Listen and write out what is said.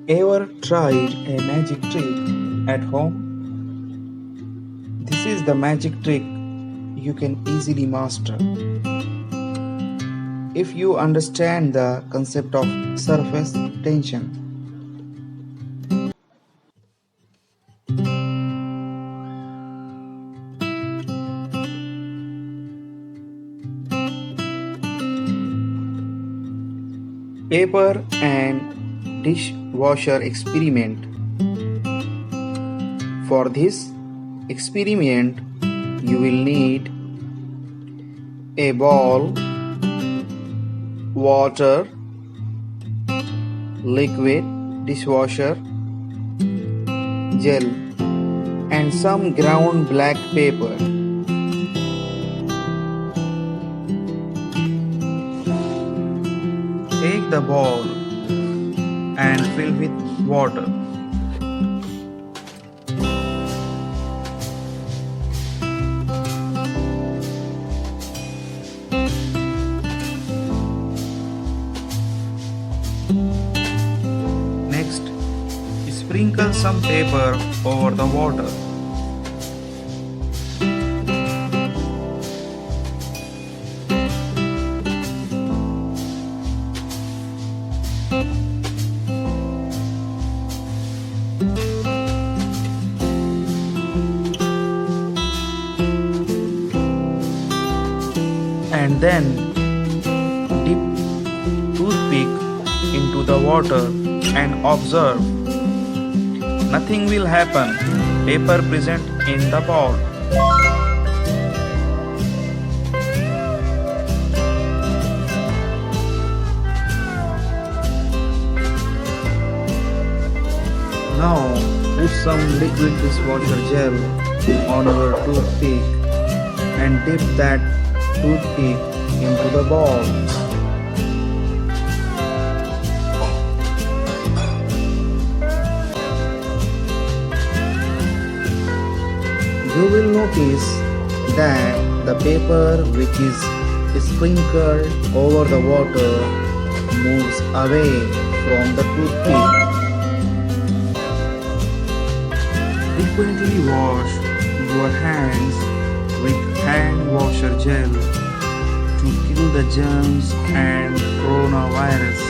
Ever tried a magic trick at home? This is the magic trick you can easily master if you understand the concept of surface tension. Paper and dishwasher experiment. For this experiment, you will need a bowl, water, liquid dishwasher gel, and some ground black paper. Take the bowl and fill with water. Next, sprinkle some paper over the water. And then dip toothpick into the water and observe. Nothing will happen. Paper present in the bowl. Now put some liquid dishwasher gel on your toothpick and dip that toothpick into the bowl. You will notice that the paper which is sprinkled over the water moves away from the toothpick. Frequently wash your hands with Handwasher gel to kill the germs and coronavirus.